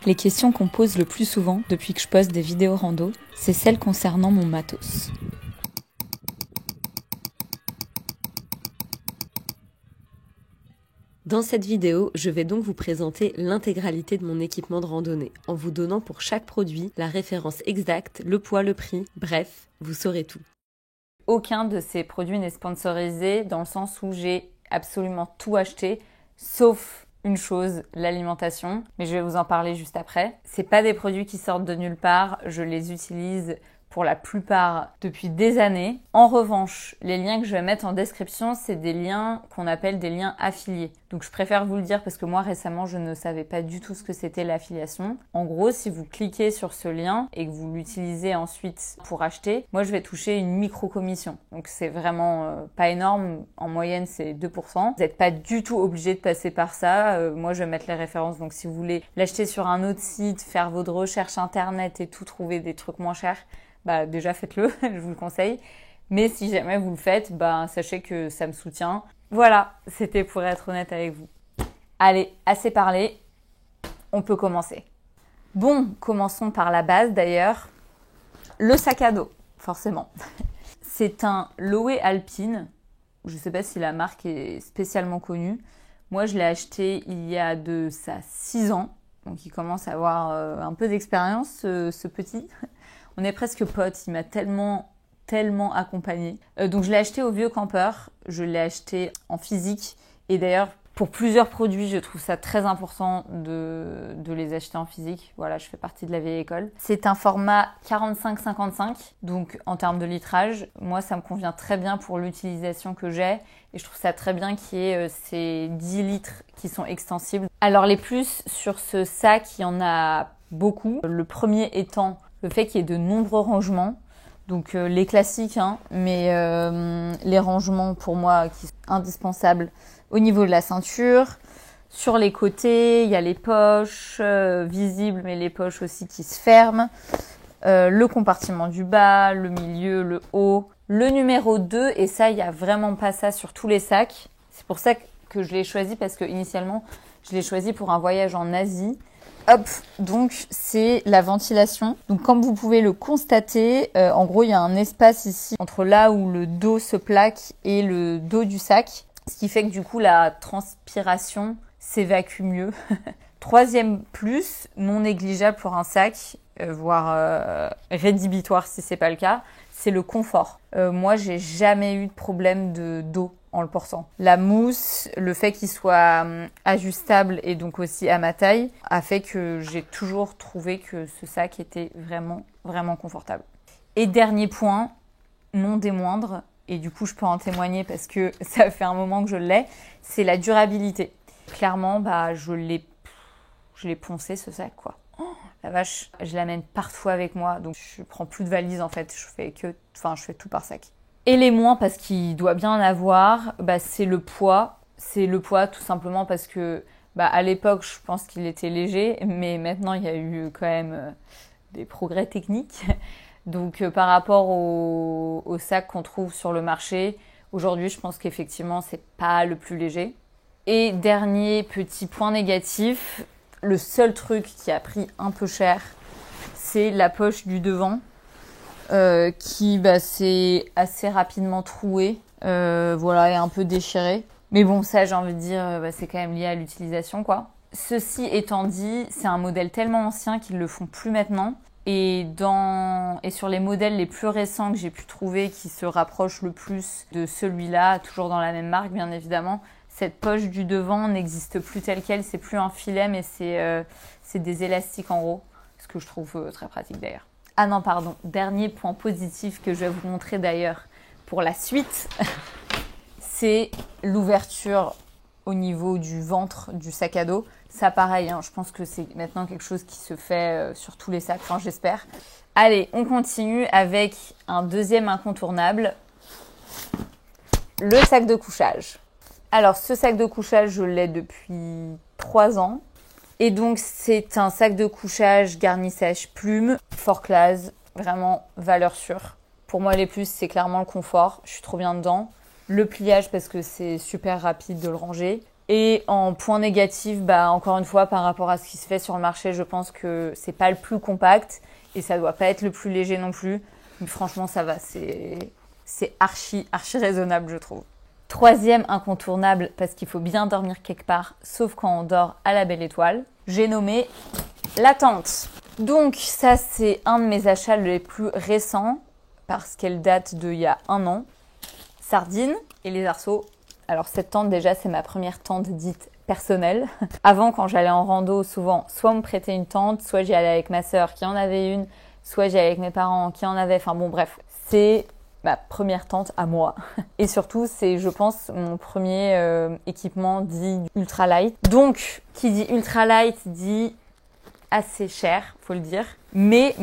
Les questions qu'on pose le plus souvent depuis que je poste des vidéos rando, c'est celles concernant mon matos. Dans cette vidéo, je vais donc vous présenter l'intégralité de mon équipement de randonnée, en vous donnant pour chaque produit la référence exacte, le poids, le prix, bref, vous saurez tout. Aucun de ces produits n'est sponsorisé dans le sens où j'ai absolument tout acheté, sauf une chose, l'alimentation, mais je vais vous en parler juste après. C'est pas des produits qui sortent de nulle part, je les utilise pour la plupart depuis des années. En revanche, les liens que je vais mettre en description, c'est des liens qu'on appelle des liens affiliés. Donc je préfère vous le dire parce que moi récemment, je ne savais pas du tout ce que c'était l'affiliation. En gros, si vous cliquez sur ce lien et que vous l'utilisez ensuite pour acheter, moi je vais toucher une micro-commission. Donc c'est vraiment pas énorme, en moyenne c'est 2%. Vous n'êtes pas du tout obligé de passer par ça. Moi je vais mettre les références, donc si vous voulez l'acheter sur un autre site, faire votre recherche internet et tout, trouver des trucs moins chers, bah déjà faites-le, je vous le conseille. Mais si jamais vous le faites, bah sachez que ça me soutient. Voilà, c'était pour être honnête avec vous. Allez, assez parlé, on peut commencer. Bon, commençons par la base d'ailleurs. Le sac à dos, forcément. C'est un Lowe Alpine. Je ne sais pas si la marque est spécialement connue. Moi, je l'ai acheté il y a de ça 6 ans. Donc il commence à avoir un peu d'expérience, ce petit. On est presque potes, il m'a tellement accompagnée. Donc je l'ai acheté au Vieux Campeur, je l'ai acheté en physique. Et d'ailleurs, pour plusieurs produits, je trouve ça très important de les acheter en physique. Voilà, je fais partie de la vieille école. C'est un format 45-55, donc en termes de litrage. Moi, ça me convient très bien pour l'utilisation que j'ai. Et je trouve ça très bien qu'il y ait ces 10 litres qui sont extensibles. Alors les plus sur ce sac, il y en a beaucoup. Le premier étant le fait qu'il y ait de nombreux rangements, donc les classiques, mais les rangements pour moi qui sont indispensables au niveau de la ceinture. Sur les côtés, il y a les poches visibles, mais les poches aussi qui se ferment. Le compartiment du bas, le milieu, le haut. Le numéro 2, et ça, il n'y a vraiment pas ça sur tous les sacs. C'est pour ça que je l'ai choisi, parce que initialement, je l'ai choisi pour un voyage en Asie. Hop, donc c'est la ventilation. Donc comme vous pouvez le constater, en gros il y a un espace ici entre là où le dos se plaque et le dos du sac, ce qui fait que du coup la transpiration s'évacue mieux. Troisième plus, non négligeable pour un sac, voire rédhibitoire si c'est pas le cas, c'est le confort. Moi j'ai jamais eu de problème de dos en le portant. La mousse, le fait qu'il soit ajustable et donc aussi à ma taille, a fait que j'ai toujours trouvé que ce sac était vraiment confortable. Et dernier point, non des moindres, et du coup je peux en témoigner parce que ça fait un moment que je l'ai, c'est la durabilité. Clairement, je l'ai poncé ce sac, quoi. Oh, la vache, je l'amène partout avec moi, donc je prends plus de valise en fait, je fais tout par sac. Et les moins, parce qu'il doit bien en avoir, c'est le poids. C'est le poids tout simplement parce que à l'époque, je pense qu'il était léger, mais maintenant, il y a eu quand même des progrès techniques. Donc par rapport au sac qu'on trouve sur le marché, aujourd'hui, je pense qu'effectivement, c'est pas le plus léger. Et dernier petit point négatif, le seul truc qui a pris un peu cher, c'est la poche du devant. Qui s'est assez rapidement troué, et un peu déchiré. Mais bon, ça, j'ai envie de dire, c'est quand même lié à l'utilisation, quoi. Ceci étant dit, c'est un modèle tellement ancien qu'ils le font plus maintenant. Et sur les modèles les plus récents que j'ai pu trouver, qui se rapprochent le plus de celui-là, toujours dans la même marque, bien évidemment, cette poche du devant n'existe plus telle quelle. C'est plus un filet, mais c'est des élastiques en gros, ce que je trouve très pratique d'ailleurs. Ah non, pardon. Dernier point positif que je vais vous montrer d'ailleurs pour la suite, c'est l'ouverture au niveau du ventre du sac à dos. Ça, pareil, je pense que c'est maintenant quelque chose qui se fait sur tous les sacs, j'espère. Allez, on continue avec un deuxième incontournable, le sac de couchage. Alors, ce sac de couchage, je l'ai depuis 3 ans. Et donc, c'est un sac de couchage garnissage plume, fort classe, vraiment valeur sûre. Pour moi, les plus, c'est clairement le confort. Je suis trop bien dedans. Le pliage, parce que c'est super rapide de le ranger. Et en point négatif, encore une fois, par rapport à ce qui se fait sur le marché, je pense que c'est pas le plus compact et ça doit pas être le plus léger non plus. Mais franchement, ça va, c'est archi raisonnable, je trouve. Troisième incontournable, parce qu'il faut bien dormir quelque part, sauf quand on dort à la belle étoile, j'ai nommé la tente. Donc ça, c'est un de mes achats les plus récents, parce qu'elle date d'il y a 1 an. Sardines et les arceaux. Alors cette tente, déjà, c'est ma première tente dite personnelle. Avant, quand j'allais en rando, souvent, soit on me prêtait une tente, soit j'y allais avec ma sœur qui en avait une, soit j'y allais avec mes parents qui en avaient. Enfin bon, bref, c'est ma première tente à moi. Et surtout, c'est, je pense, mon premier équipement dit ultra light. Donc, qui dit ultra light dit assez cher, faut le dire. Mais,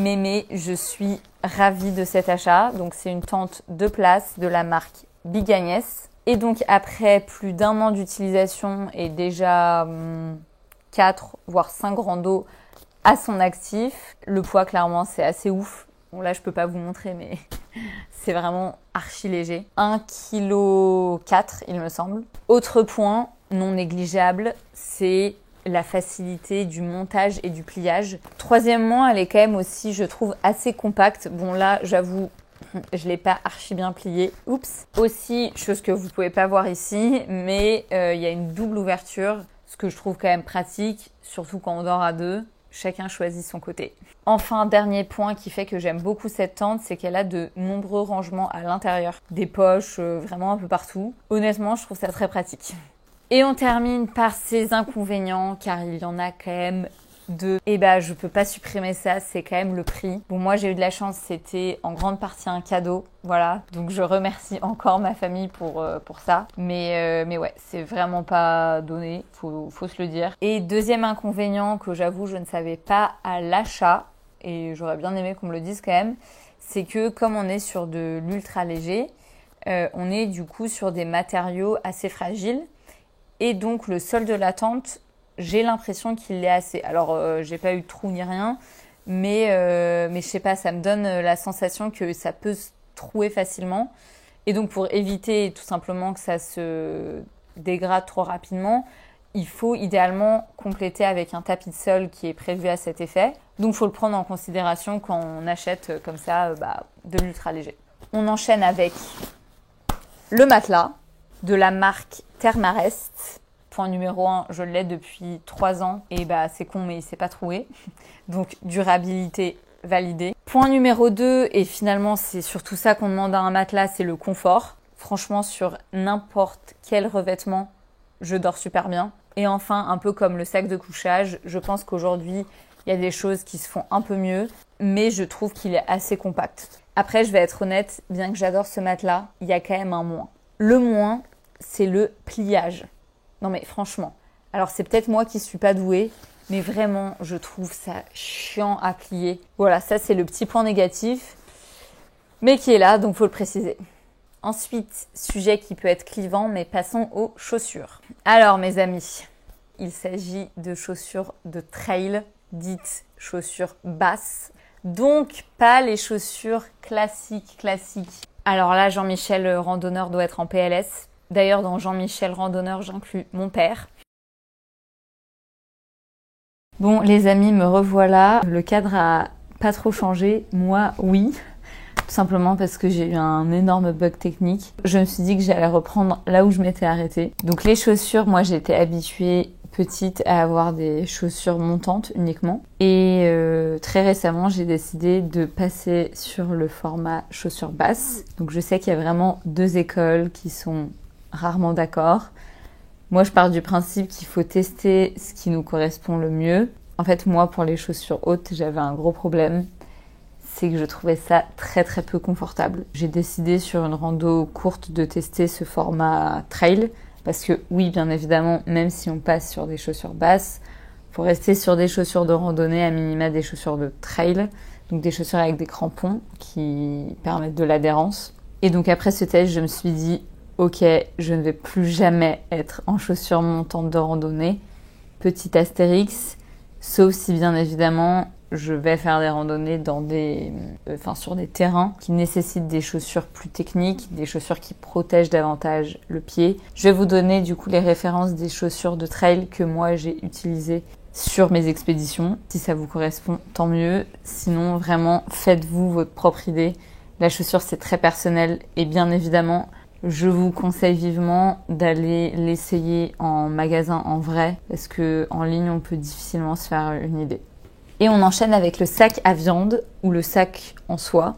je suis ravie de cet achat. Donc, c'est une tente 2 places de la marque Big Agnès. Et donc, après plus d'1 an d'utilisation et déjà 4 voire 5 randos à son actif, le poids, clairement, c'est assez ouf. Bon, là, je peux pas vous montrer, mais c'est vraiment archi léger. 1,4 kg, il me semble. Autre point non négligeable, c'est la facilité du montage et du pliage. Troisièmement, elle est quand même aussi, je trouve, assez compacte. Bon, là, j'avoue, je l'ai pas archi bien pliée. Oups. Aussi, chose que vous pouvez pas voir ici, mais il y a une double ouverture, ce que je trouve quand même pratique, surtout quand on dort à 2. Chacun choisit son côté. Enfin, dernier point qui fait que j'aime beaucoup cette tente, c'est qu'elle a de nombreux rangements à l'intérieur. Des poches, vraiment un peu partout. Honnêtement, je trouve ça très pratique. Et on termine par ses inconvénients, car il y en a quand même 2. Et je peux pas supprimer ça, c'est quand même le prix. Bon, moi j'ai eu de la chance, c'était en grande partie un cadeau, voilà. Donc je remercie encore ma famille pour ça. Mais ouais, c'est vraiment pas donné, faut se le dire. Et deuxième inconvénient que j'avoue je ne savais pas à l'achat, et j'aurais bien aimé qu'on me le dise quand même, c'est que comme on est sur de l'ultra léger, on est du coup sur des matériaux assez fragiles. Et donc le sol de la tente, j'ai l'impression qu'il l'est assez. Alors, j'ai pas eu de trou ni rien, mais je sais pas, ça me donne la sensation que ça peut se trouer facilement. Et donc, pour éviter tout simplement que ça se dégrade trop rapidement, il faut idéalement compléter avec un tapis de sol qui est prévu à cet effet. Donc, il faut le prendre en considération quand on achète comme ça de l'ultra léger. On enchaîne avec le matelas de la marque Thermarest. Point numéro 1, je l'ai depuis 3 ans et c'est con mais il s'est pas trouvé. Donc durabilité validée. Point numéro 2, et finalement c'est surtout ça qu'on demande à un matelas, c'est le confort. Franchement sur n'importe quel revêtement, je dors super bien. Et enfin, un peu comme le sac de couchage, je pense qu'aujourd'hui il y a des choses qui se font un peu mieux, mais je trouve qu'il est assez compact. Après je vais être honnête, bien que j'adore ce matelas, il y a quand même un moins. Le moins, c'est le pliage. Non mais franchement, alors c'est peut-être moi qui suis pas douée, mais vraiment je trouve ça chiant à plier. Voilà, ça c'est le petit point négatif, mais qui est là, donc faut le préciser. Ensuite, sujet qui peut être clivant, mais passons aux chaussures. Alors mes amis, il s'agit de chaussures de trail, dites chaussures basses, donc pas les chaussures classiques. Alors là, Jean-Michel randonneur doit être en PLS. D'ailleurs, dans Jean-Michel randonneur, j'inclus mon père. Bon, les amis, me revoilà. Le cadre a pas trop changé. Moi, oui. Tout simplement parce que j'ai eu un énorme bug technique. Je me suis dit que j'allais reprendre là où je m'étais arrêtée. Donc les chaussures, moi j'étais habituée petite à avoir des chaussures montantes uniquement. Et très récemment, j'ai décidé de passer sur le format chaussures basses. Donc je sais qu'il y a vraiment 2 écoles qui sont rarement d'accord. Moi, je pars du principe qu'il faut tester ce qui nous correspond le mieux. En fait, moi, pour les chaussures hautes, j'avais un gros problème. C'est que je trouvais ça très très peu confortable. J'ai décidé sur une rando courte de tester ce format trail. Parce que oui, bien évidemment, même si on passe sur des chaussures basses, faut rester sur des chaussures de randonnée, à minima des chaussures de trail. Donc des chaussures avec des crampons qui permettent de l'adhérence. Et donc après ce test, je me suis dit ok, je ne vais plus jamais être en chaussures montantes de randonnée. Petit astérix, sauf si bien évidemment je vais faire des randonnées sur des terrains qui nécessitent des chaussures plus techniques, des chaussures qui protègent davantage le pied. Je vais vous donner du coup les références des chaussures de trail que moi j'ai utilisées sur mes expéditions. Si ça vous correspond, tant mieux. Sinon, vraiment, faites-vous votre propre idée. La chaussure, c'est très personnel et bien évidemment, je vous conseille vivement d'aller l'essayer en magasin en vrai parce que en ligne, on peut difficilement se faire une idée. Et on enchaîne avec le sac à viande ou le sac en soie.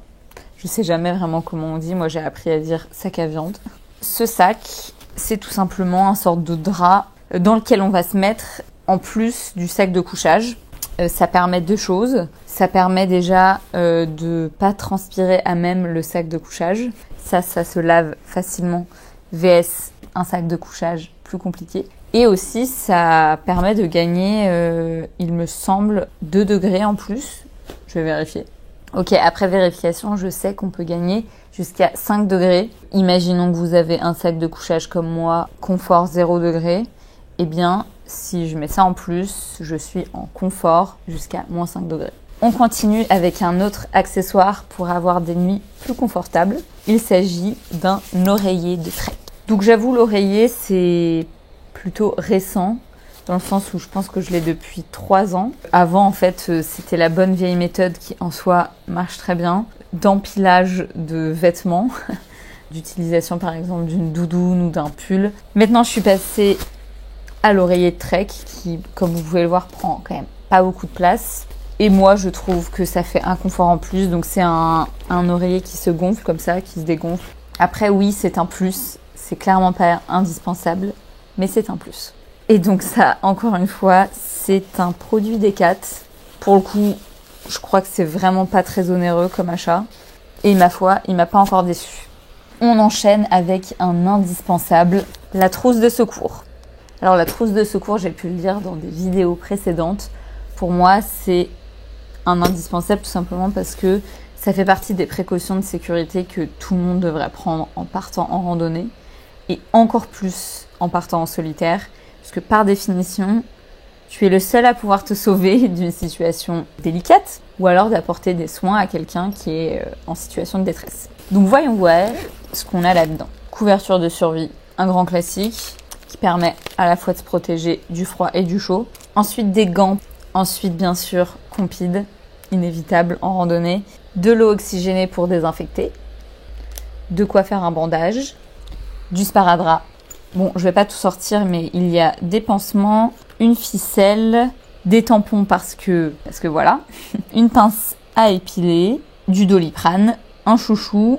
Je sais jamais vraiment comment on dit. Moi, j'ai appris à dire sac à viande. Ce sac, c'est tout simplement un sorte de drap dans lequel on va se mettre en plus du sac de couchage. Ça permet deux choses. Ça permet déjà de pas transpirer à même le sac de couchage. Ça se lave facilement. VS, un sac de couchage plus compliqué. Et aussi, ça permet de gagner, il me semble, 2 degrés en plus. Je vais vérifier. Ok, après vérification, je sais qu'on peut gagner jusqu'à 5 degrés. Imaginons que vous avez un sac de couchage comme moi, confort 0 degré. Eh bien, si je mets ça en plus, je suis en confort jusqu'à moins 5 degrés. On continue avec un autre accessoire pour avoir des nuits plus confortables. Il s'agit d'un oreiller de trek. Donc j'avoue, l'oreiller, c'est plutôt récent, dans le sens où je pense que je l'ai depuis 3 ans. Avant, en fait, c'était la bonne vieille méthode qui, en soi, marche très bien, d'empilage de vêtements, d'utilisation, par exemple, d'une doudoune ou d'un pull. Maintenant, je suis passée à l'oreiller de trek qui, comme vous pouvez le voir, prend quand même pas beaucoup de place. Et moi, je trouve que ça fait un confort en plus. Donc, c'est un oreiller qui se gonfle comme ça, qui se dégonfle. Après, oui, c'est un plus. C'est clairement pas indispensable, mais c'est un plus. Et donc ça, encore une fois, c'est un produit Decat. Pour le coup, je crois que c'est vraiment pas très onéreux comme achat. Et ma foi, il m'a pas encore déçu. On enchaîne avec un indispensable, la trousse de secours. Alors la trousse de secours, j'ai pu le dire dans des vidéos précédentes. Pour moi, c'est un indispensable tout simplement parce que ça fait partie des précautions de sécurité que tout le monde devrait prendre en partant en randonnée. Et encore plus en partant en solitaire, parce que par définition, tu es le seul à pouvoir te sauver d'une situation délicate ou alors d'apporter des soins à quelqu'un qui est en situation de détresse. Donc voyons voir ce qu'on a là-dedans. Couverture de survie, un grand classique qui permet à la fois de se protéger du froid et du chaud. Ensuite des gants, ensuite bien sûr Compeed, inévitable en randonnée, de l'eau oxygénée pour désinfecter, de quoi faire un bandage, du sparadrap. Bon, je vais pas tout sortir, mais il y a des pansements, une ficelle, des tampons parce que voilà, une pince à épiler, du Doliprane, un chouchou,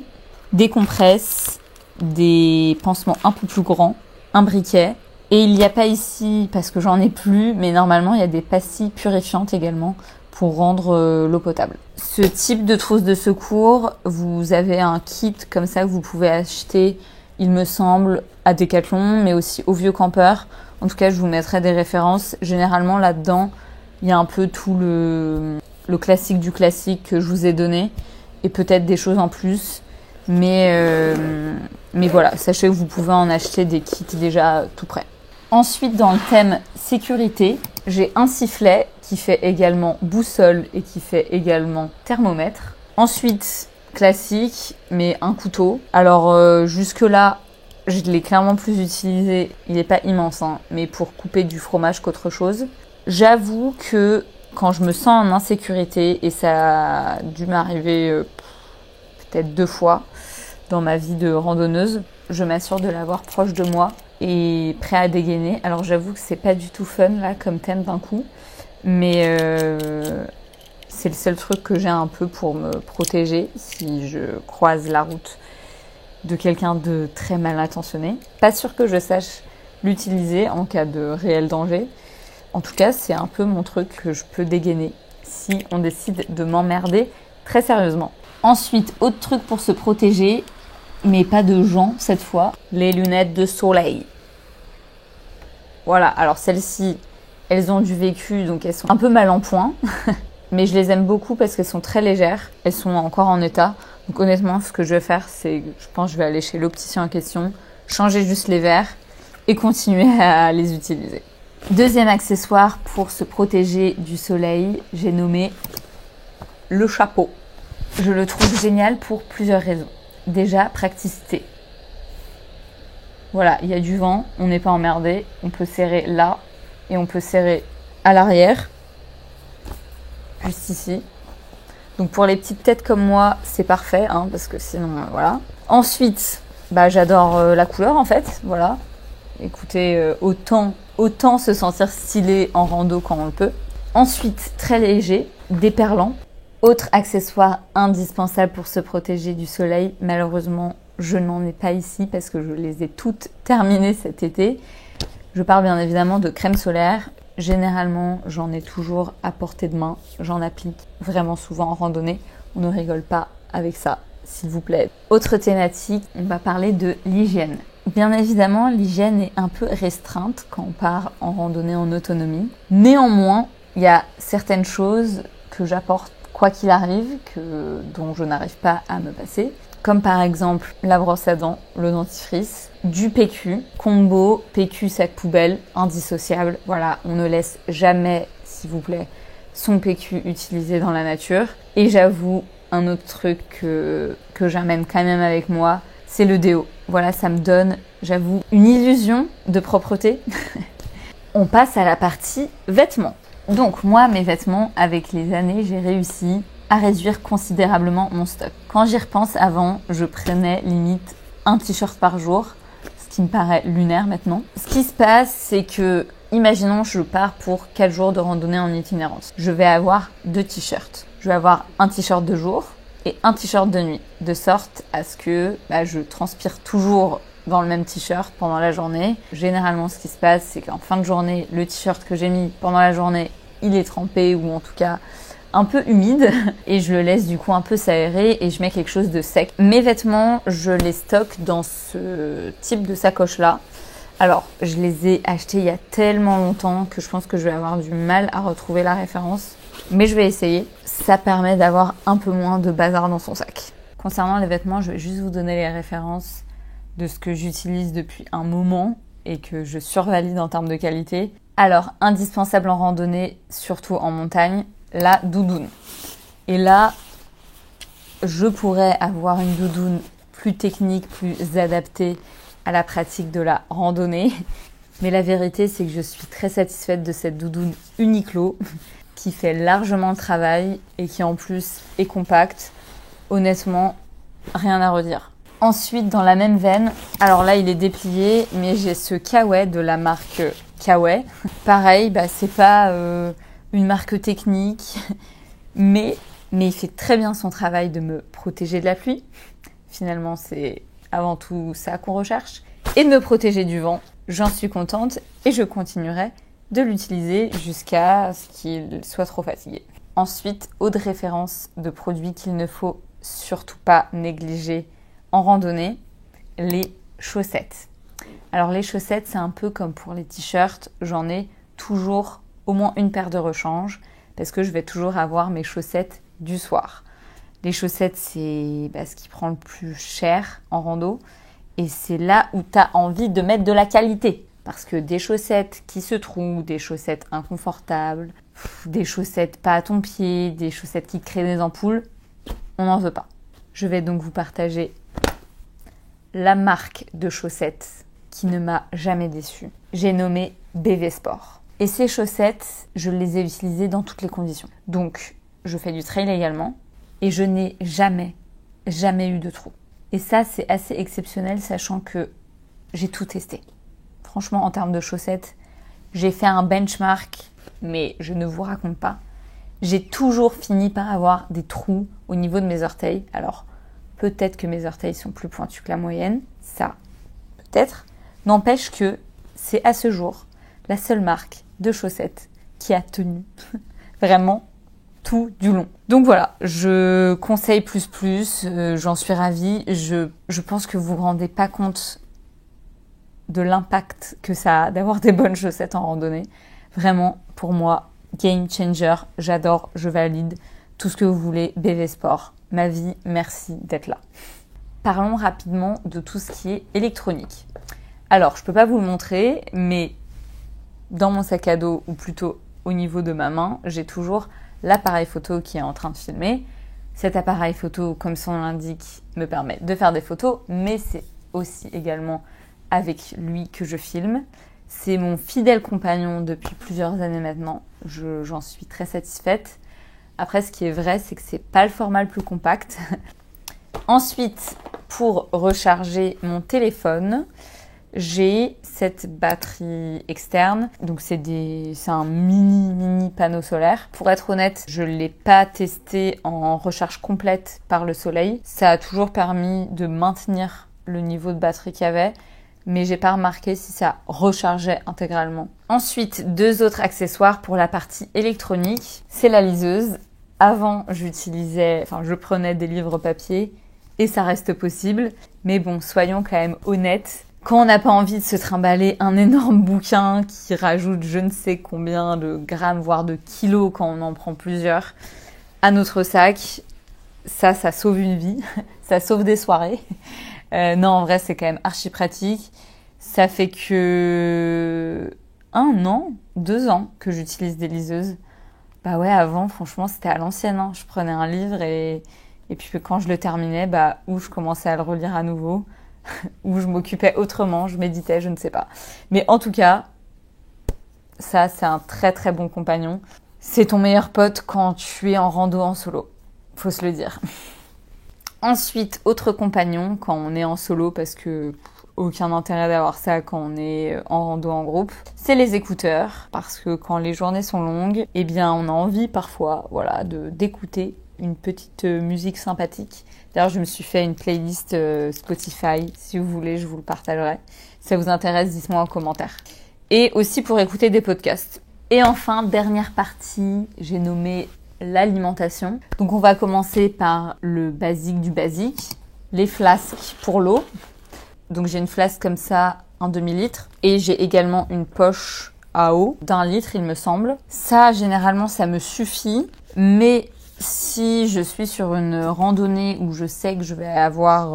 des compresses, des pansements un peu plus grands, un briquet. Et il n'y a pas ici, parce que j'en ai plus, mais normalement il y a des pastilles purifiantes également pour rendre l'eau potable. Ce type de trousse de secours, vous avez un kit comme ça que vous pouvez acheter, il me semble, à Decathlon, mais aussi au Vieux Campeur. En tout cas, je vous mettrai des références. Généralement, là-dedans, il y a un peu tout le classique du classique que je vous ai donné, et peut-être des choses en plus. Mais voilà, sachez que vous pouvez en acheter des kits déjà tout prêts. Ensuite, dans le thème sécurité, j'ai un sifflet qui fait également boussole et qui fait également thermomètre. Ensuite, classique, mais un couteau. Alors jusque-là, je l'ai clairement plus utilisé. Il n'est pas immense, hein, mais pour couper du fromage qu'autre chose. J'avoue que quand je me sens en insécurité, et ça a dû m'arriver peut-être 2 fois dans ma vie de randonneuse, je m'assure de l'avoir proche de moi et prêt à dégainer. Alors j'avoue que c'est pas du tout fun là comme thème d'un coup, mais c'est le seul truc que j'ai un peu pour me protéger si je croise la route de quelqu'un de très mal intentionné. Pas sûr que je sache l'utiliser en cas de réel danger. En tout cas, c'est un peu mon truc que je peux dégainer si on décide de m'emmerder très sérieusement. Ensuite, autre truc pour se protéger, mais pas de gens cette fois, les lunettes de soleil. Voilà, alors celles-ci, elles ont du vécu, donc elles sont un peu mal en point. Mais je les aime beaucoup parce qu'elles sont très légères. Elles sont encore en état. Donc honnêtement, ce que je vais faire, c'est, je pense que je vais aller chez l'opticien en question, changer juste les verres et continuer à les utiliser. Deuxième accessoire pour se protéger du soleil, j'ai nommé le chapeau. Je le trouve génial pour plusieurs raisons. Déjà, praticité. Voilà, il y a du vent, on n'est pas emmerdé, on peut serrer là et on peut serrer à l'arrière, juste ici. Donc pour les petites têtes comme moi, c'est parfait, hein, parce que sinon, voilà. Ensuite, j'adore la couleur en fait, voilà. Écoutez, autant se sentir stylé en rando quand on le peut. Ensuite, très léger, déperlant. Autre accessoire indispensable pour se protéger du soleil, malheureusement, je n'en ai pas ici parce que je les ai toutes terminées cet été. Je parle bien évidemment de crème solaire. Généralement, j'en ai toujours à portée de main. J'en applique vraiment souvent en randonnée. On ne rigole pas avec ça, s'il vous plaît. Autre thématique, on va parler de l'hygiène. Bien évidemment, l'hygiène est un peu restreinte quand on part en randonnée en autonomie. Néanmoins, il y a certaines choses que j'apporte quoi qu'il arrive, dont je n'arrive pas à me passer. Comme par exemple la brosse à dents, le dentifrice, du PQ, combo PQ sac poubelle, indissociable. Voilà, on ne laisse jamais, s'il vous plaît, son PQ utilisé dans la nature. Et j'avoue, un autre truc que j'amène quand même avec moi, c'est le déo. Voilà, ça me donne, j'avoue, une illusion de propreté. On passe à la partie vêtements. Donc moi, mes vêtements, avec les années, j'ai réussi à réduire considérablement mon stock. Quand j'y repense, avant, je prenais limite un t-shirt par jour, ce qui me paraît lunaire maintenant. Ce qui se passe, c'est que, imaginons, je pars pour 4 jours de randonnée en itinérance. Je vais avoir 2 t-shirts. Je vais avoir un t-shirt de jour et un t-shirt de nuit, de sorte à ce que je transpire toujours dans le même t-shirt pendant la journée. Généralement, ce qui se passe, c'est qu'en fin de journée, le t-shirt que j'ai mis pendant la journée, il est trempé ou en tout cas un peu humide et je le laisse du coup un peu s'aérer et je mets quelque chose de sec. Mes vêtements, je les stocke dans ce type de sacoche-là. Alors, je les ai achetés il y a tellement longtemps que je pense que je vais avoir du mal à retrouver la référence. Mais je vais essayer. Ça permet d'avoir un peu moins de bazar dans son sac. Concernant les vêtements, je vais juste vous donner les références de ce que j'utilise depuis un moment et que je survalide en termes de qualité. Alors, indispensable en randonnée, surtout en montagne, la doudoune. Et là, je pourrais avoir une doudoune plus technique, plus adaptée à la pratique de la randonnée. Mais la vérité, c'est que je suis très satisfaite de cette doudoune Uniqlo qui fait largement le travail et qui en plus est compacte. Honnêtement, rien à redire. Ensuite, dans la même veine, alors là, il est déplié, mais j'ai ce Kawaii de la marque Kawaii. Pareil, c'est pas une marque technique, mais il fait très bien son travail de me protéger de la pluie. Finalement, c'est avant tout ça qu'on recherche. Et de me protéger du vent. J'en suis contente et je continuerai de l'utiliser jusqu'à ce qu'il soit trop fatigué. Ensuite, autre référence de produits qu'il ne faut surtout pas négliger en randonnée, les chaussettes. Alors les chaussettes, c'est un peu comme pour les t-shirts, j'en ai toujours au moins une paire de rechange parce que je vais toujours avoir mes chaussettes du soir. Les chaussettes, c'est ce qui prend le plus cher en rando et c'est là où tu as envie de mettre de la qualité. Parce que des chaussettes qui se trouent, des chaussettes inconfortables, des chaussettes pas à ton pied, des chaussettes qui créent des ampoules, on n'en veut pas. Je vais donc vous partager la marque de chaussettes qui ne m'a jamais déçue. J'ai nommé BV Sport. Et ces chaussettes, je les ai utilisées dans toutes les conditions. Donc, je fais du trail également et je n'ai jamais eu de trou. Et ça, c'est assez exceptionnel, sachant que j'ai tout testé. Franchement, en termes de chaussettes, j'ai fait un benchmark, mais je ne vous raconte pas. J'ai toujours fini par avoir des trous au niveau de mes orteils. Alors, peut-être que mes orteils sont plus pointus que la moyenne, ça, peut-être. N'empêche que c'est à ce jour la seule marque de chaussettes qui a tenu vraiment tout du long. Donc voilà, je conseille plus, j'en suis ravie. Je pense que vous ne vous rendez pas compte de l'impact que ça a d'avoir des bonnes chaussettes en randonnée. Vraiment, pour moi, game changer, j'adore, je valide tout ce que vous voulez, BV Sport. Ma vie, merci d'être là. Parlons rapidement de tout ce qui est électronique. Alors, je peux pas vous le montrer, mais dans mon sac à dos, ou plutôt au niveau de ma main, j'ai toujours l'appareil photo qui est en train de filmer. Cet appareil photo, comme son nom l'indique, me permet de faire des photos, mais c'est aussi également avec lui que je filme. C'est mon fidèle compagnon depuis plusieurs années maintenant. J'en suis très satisfaite. Après, ce qui est vrai, c'est que c'est pas le format le plus compact. Ensuite, pour recharger mon téléphone, j'ai cette batterie externe. Donc c'est un mini panneau solaire. Pour être honnête, je l'ai pas testé en recharge complète par le soleil. Ça a toujours permis de maintenir le niveau de batterie qu'il y avait, mais j'ai pas remarqué si ça rechargeait intégralement. Ensuite, 2 autres accessoires pour la partie électronique. C'est la liseuse. Avant, je prenais des livres papier et ça reste possible. Mais bon, soyons quand même honnêtes. Quand on n'a pas envie de se trimballer un énorme bouquin qui rajoute je ne sais combien de grammes, voire de kilos quand on en prend plusieurs, à notre sac, ça sauve une vie, ça sauve des soirées. Non, en vrai, c'est quand même archi pratique. Ça fait que 1 an, 2 ans que j'utilise des liseuses. Bah ouais, avant, franchement, c'était à l'ancienne. Hein. Je prenais un livre et puis quand je le terminais, ou je commençais à le relire à nouveau, ou je m'occupais autrement, je méditais, je ne sais pas. Mais en tout cas, ça, c'est un très très bon compagnon. C'est ton meilleur pote quand tu es en rando en solo, faut se le dire. Ensuite, autre compagnon quand on est en solo, parce que aucun intérêt d'avoir ça quand on est en rando en groupe, c'est les écouteurs. Parce que quand les journées sont longues, eh bien on a envie parfois d'écouter une petite musique sympathique. D'ailleurs, je me suis fait une playlist Spotify. Si vous voulez, je vous le partagerai. Si ça vous intéresse, dites-moi en commentaire. Et aussi pour écouter des podcasts. Et enfin, dernière partie, j'ai nommé l'alimentation. Donc on va commencer par le basique du basique, les flasques pour l'eau. Donc j'ai une flasque comme ça, un demi-litre, et j'ai également une poche à eau d'1 litre, il me semble. Ça, généralement, ça me suffit, mais si je suis sur une randonnée où je sais que je vais avoir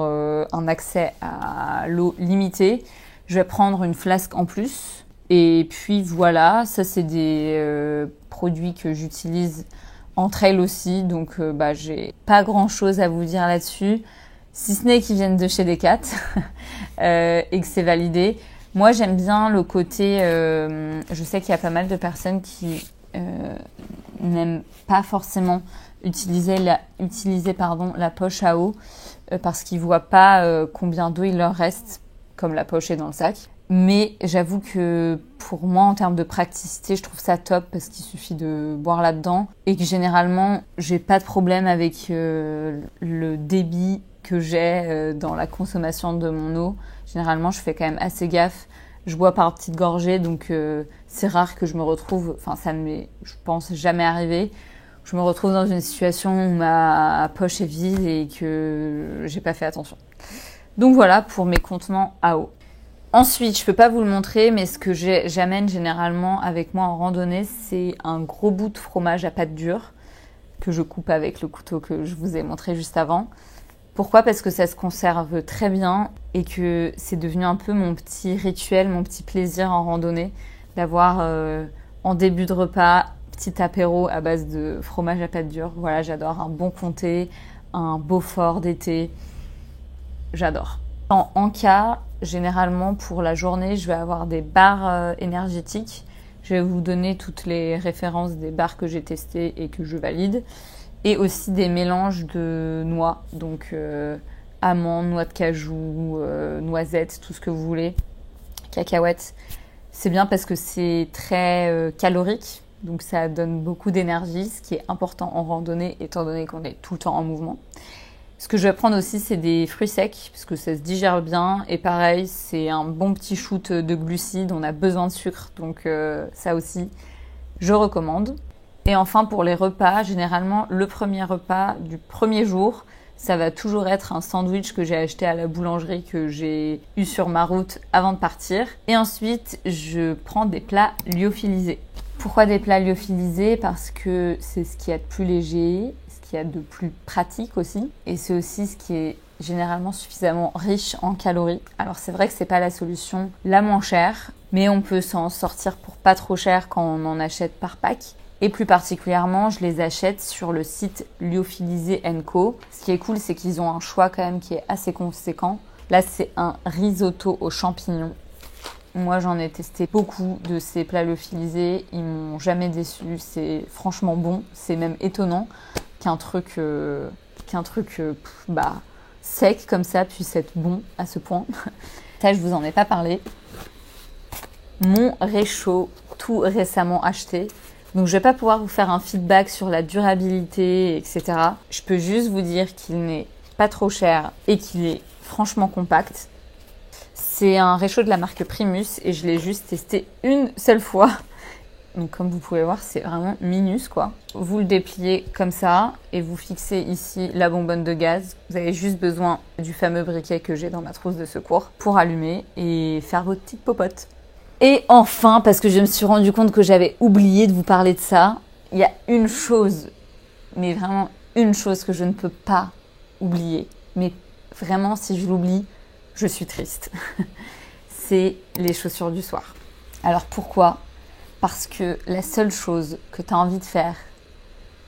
un accès à l'eau limité, je vais prendre une flasque en plus. Et puis voilà, ça c'est des produits que j'utilise en trail aussi, donc j'ai pas grand chose à vous dire là-dessus, si ce n'est qu'ils viennent de chez Decat et que c'est validé. Moi j'aime bien le côté, je sais qu'il y a pas mal de personnes qui n'aiment pas forcément utiliser la poche à eau parce qu'ils voient pas combien d'eau il leur reste, comme la poche est dans le sac. Mais j'avoue que pour moi, en termes de praticité, je trouve ça top parce qu'il suffit de boire là-dedans et que généralement, j'ai pas de problème avec le débit que j'ai dans la consommation de mon eau. Généralement, je fais quand même assez gaffe. Je bois par petites gorgées, donc c'est rare que je me retrouve, ça ne m'est, je pense, jamais arrivé. Je me retrouve dans une situation où ma poche est vide et que j'ai pas fait attention. Donc voilà pour mes contenants à eau. Ensuite, je peux pas vous le montrer, mais ce que j'amène généralement avec moi en randonnée, c'est un gros bout de fromage à pâte dure que je coupe avec le couteau que je vous ai montré juste avant. Pourquoi ? Parce que ça se conserve très bien et que c'est devenu un peu mon petit rituel, mon petit plaisir en randonnée, d'avoir en début de repas, petit apéro à base de fromage à pâte dure. Voilà, j'adore un bon comté, un Beaufort d'été, j'adore. En cas, généralement pour la journée, je vais avoir des barres énergétiques. Je vais vous donner toutes les références des barres que j'ai testées et que je valide. Et aussi des mélanges de noix, donc amandes, noix de cajou, noisettes, tout ce que vous voulez, cacahuètes. C'est bien parce que c'est très calorique, donc ça donne beaucoup d'énergie, ce qui est important en randonnée étant donné qu'on est tout le temps en mouvement. Ce que je vais prendre aussi, c'est des fruits secs, parce que ça se digère bien. Et pareil, c'est un bon petit shoot de glucides, on a besoin de sucre, donc ça aussi, je recommande. Et enfin, pour les repas, généralement, le premier repas du premier jour, ça va toujours être un sandwich que j'ai acheté à la boulangerie, que j'ai eu sur ma route avant de partir. Et ensuite, je prends des plats lyophilisés. Pourquoi des plats lyophilisés ? Parce que c'est ce qu'il y a de plus léger, ce qu'il y a de plus pratique aussi. Et c'est aussi ce qui est généralement suffisamment riche en calories. Alors c'est vrai que c'est pas la solution la moins chère, mais on peut s'en sortir pour pas trop cher quand on en achète par pack. Et plus particulièrement, je les achète sur le site Lyophilisé & Co. Ce qui est cool, c'est qu'ils ont un choix quand même qui est assez conséquent. Là, c'est un risotto aux champignons. Moi, j'en ai testé beaucoup de ces plats lyophilisés. Ils m'ont jamais déçu. C'est franchement bon. C'est même étonnant qu'un truc sec comme ça puisse être bon à ce point. Ça, je vous en ai pas parlé. Mon réchaud, tout récemment acheté. Donc, je vais pas pouvoir vous faire un feedback sur la durabilité, etc. Je peux juste vous dire qu'il n'est pas trop cher et qu'il est franchement compact. C'est un réchaud de la marque Primus et je l'ai juste testé une seule fois. Donc, comme vous pouvez voir, c'est vraiment minus, quoi. Vous le dépliez comme ça et vous fixez ici la bonbonne de gaz. Vous avez juste besoin du fameux briquet que j'ai dans ma trousse de secours pour allumer et faire votre petite popote. Et enfin, parce que je me suis rendu compte que j'avais oublié de vous parler de ça, il y a une chose, mais vraiment une chose que je ne peux pas oublier. Mais vraiment, si je l'oublie, je suis triste. C'est les chaussures du soir. Alors pourquoi ? Parce que la seule chose que tu as envie de faire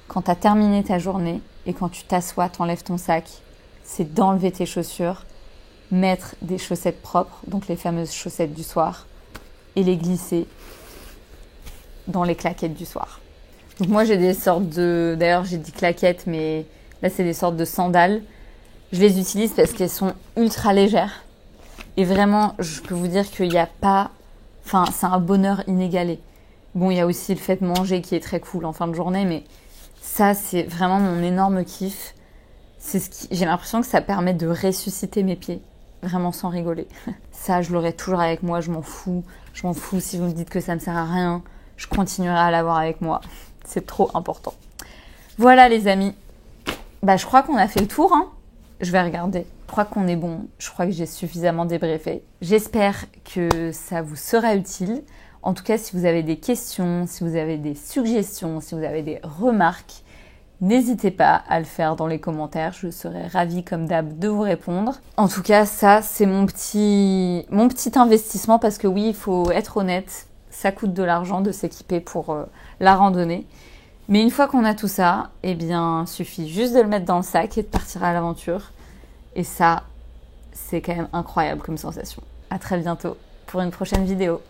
quand tu as terminé ta journée et quand tu t'assois, t'enlèves ton sac, c'est d'enlever tes chaussures, mettre des chaussettes propres, donc les fameuses chaussettes du soir, et les glisser dans les claquettes du soir. Donc moi j'ai des sortes de... D'ailleurs j'ai dit claquettes, mais là c'est des sortes de sandales. Je les utilise parce qu'elles sont ultra légères. Et vraiment, je peux vous dire qu'il n'y a pas... Enfin, c'est un bonheur inégalé. Bon, il y a aussi le fait de manger qui est très cool en fin de journée, mais ça c'est vraiment mon énorme kiff. J'ai l'impression que ça permet de ressusciter mes pieds. Vraiment sans rigoler. Ça, je l'aurai toujours avec moi, je m'en fous. Je m'en fous si vous me dites que ça ne me sert à rien. Je continuerai à l'avoir avec moi. C'est trop important. Voilà les amis. Je crois qu'on a fait le tour. Je vais regarder. Je crois qu'on est bon. Je crois que j'ai suffisamment débriefé. J'espère que ça vous sera utile. En tout cas, si vous avez des questions, si vous avez des suggestions, si vous avez des remarques, n'hésitez pas à le faire dans les commentaires, je serai ravie comme d'hab de vous répondre. En tout cas, ça c'est mon petit investissement parce que oui, il faut être honnête, ça coûte de l'argent de s'équiper pour la randonnée. Mais une fois qu'on a tout ça, il suffit juste de le mettre dans le sac et de partir à l'aventure. Et ça, c'est quand même incroyable comme sensation. À très bientôt pour une prochaine vidéo.